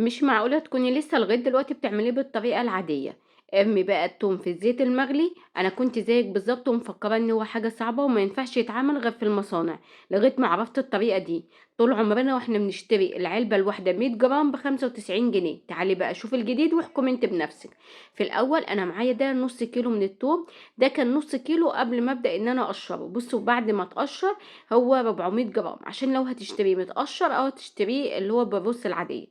مش معقولة تكوني لسه لغاية دلوقتي بتعمليه بالطريقة العادية. ارمي بقى التوم في الزيت المغلي. انا كنت زيك بالظبط ومفكرة ان هو حاجة صعبة وما ينفعش يتعمل غير في المصانع، لغاية ما عرفت الطريقة دي. طول عمرنا واحنا بنشتري العلبة الواحدة 100 جرام ب95 جنيه. تعالي بقى شوف الجديد واحكم انت بنفسك. في الاول انا معايا ده نص كيلو من التوم. ده كان نص كيلو قبل ما ابدأ ان انا اقشره. بصوا بعد ما اتقشر هو 400 جرام، عشان لو هتشتريه متقشر او هتشتريه اللي هو بالرص العادية.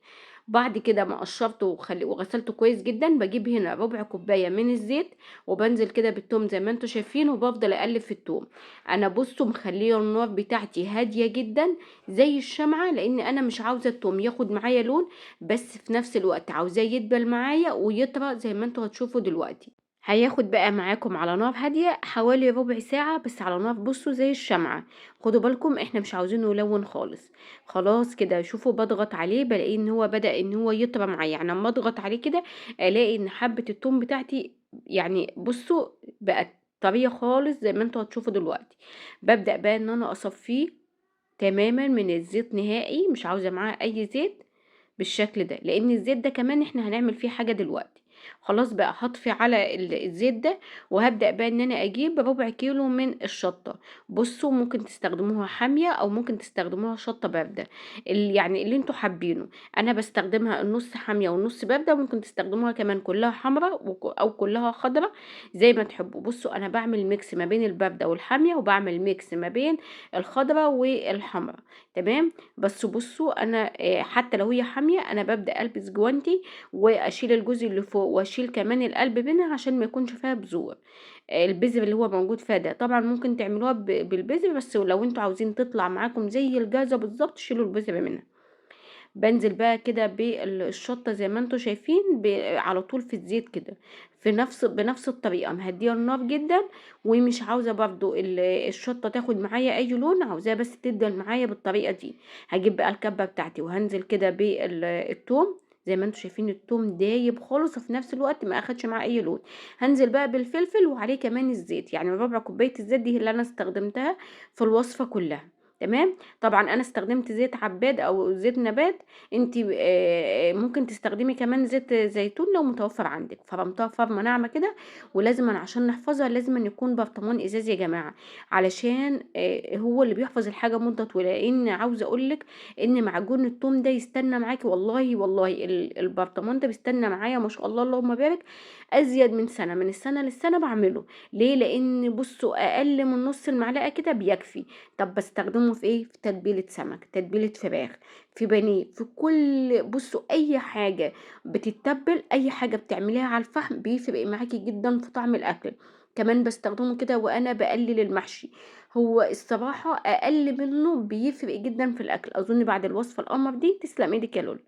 بعد كده ما قشرته وغسلته كويس جدا، بجيب هنا ربع كوبايه من الزيت، وبنزل كده بالثوم زي ما انتم شايفين، وبفضل اقلب في الثوم. انا بصوا مخليه النار بتاعتي هاديه جدا زي الشمعه، لان انا مش عاوزه الثوم ياخد معايا لون، بس في نفس الوقت عاوزاه يدبل معايا ويطرى زي ما انتم هتشوفوا دلوقتي. هياخد بقى معاكم على نار هادية حوالي ربع ساعة، بس على نار بصوا زي الشمعة. خدوا بالكم احنا مش عاوزينه يلون خالص. خلاص كده شوفوا بضغط عليه بلاقي ان هو بدأ ان هو يطرى معايا. يعني لما اضغط عليه كده الاقي ان حبة التوم بتاعتي يعني بصوا بقت طرية خالص زي ما انتوا هتشوفوا دلوقتي. ببدأ بقى ان انا اصفيه تماما من الزيت نهائي، مش عاوزة معاه اي زيت بالشكل ده، لان الزيت ده كمان احنا هنعمل فيه حاجة دلوقتي. خلاص بقى هطفي على الزيت ده، وهبدأ بقى ان انا اجيب ربع كيلو من الشطة. بصوا ممكن تستخدموها حامية او ممكن تستخدموها شطة باردة، يعني اللي انتوا حابينه. انا بستخدمها النص حامية والنص باردة، وممكن تستخدموها كمان كلها حمراء او كلها خضراء زي ما تحبوا. بصوا انا بعمل ميكس ما بين الباردة والحامية، وبعمل ميكس ما بين الخضراء والحمراء. تمام. بس بصوا انا حتى لو هي حامية انا ببدأ البس جوانتي، واشيل الجزء اللي فوق واشيل كمان القلب منها عشان ما يكونش فيها بذور. البذر اللي هو موجود فيها ده طبعا ممكن تعملوها بالبذر، بس لو انتوا عاوزين تطلع معاكم زي الجازة بالظبط شيلوا البذر منها. بنزل بقى كده بالشطة زي ما انتوا شايفين على طول في الزيت كده، بنفس الطريقة مهديه النار جدا. ومش عاوزة برضو الشطة تاخد معايا اي لون، عاوزاها بس تدل معايا بالطريقة دي. هجيب بقى الكبة بتاعتي وهنزل كده بالثوم. زي ما انتوا شايفين الثوم دايب خالص، وفي نفس الوقت ما اخدش معاه اي لون. هنزل بقى بالفلفل وعليه كمان الزيت، يعني ربع كوبايه الزيت دي اللي انا استخدمتها في الوصفه كلها. تمام. طبعا انا استخدمت زيت عباد او زيت نبات. انت ممكن تستخدمي كمان زيت زيتون لو متوفر عندك. فرمتها فرمه ناعمه كده. ولازم عشان نحفظها لازم أن يكون برطمان ازاز يا جماعه، علشان هو اللي بيحفظ الحاجه مده طويله. لان عاوزه اقولك ان معجون التوم ده يستنى معاكي، والله والله البرطمان ده بيستنى معايا ما شاء الله اللهم بارك ازيد من سنه، من السنه للسنه بعمله. ليه؟ لان بصوا اقل من نص المعلقه كده بيكفي. طب بستخدمه في ايه؟ في تتبيله سمك، تتبيله فراخ، في بانيه، في كل بصوا اي حاجه بتتبل، اي حاجه بتعمليها على الفحم بيفرق معاكي جدا في طعم الاكل. كمان بستخدمه كده وانا بقلل المحشي. هو الصراحه اقل منه بيفرق جدا في الاكل. اظن بعد الوصفه القمر دي تسلم ايدك يا لولو.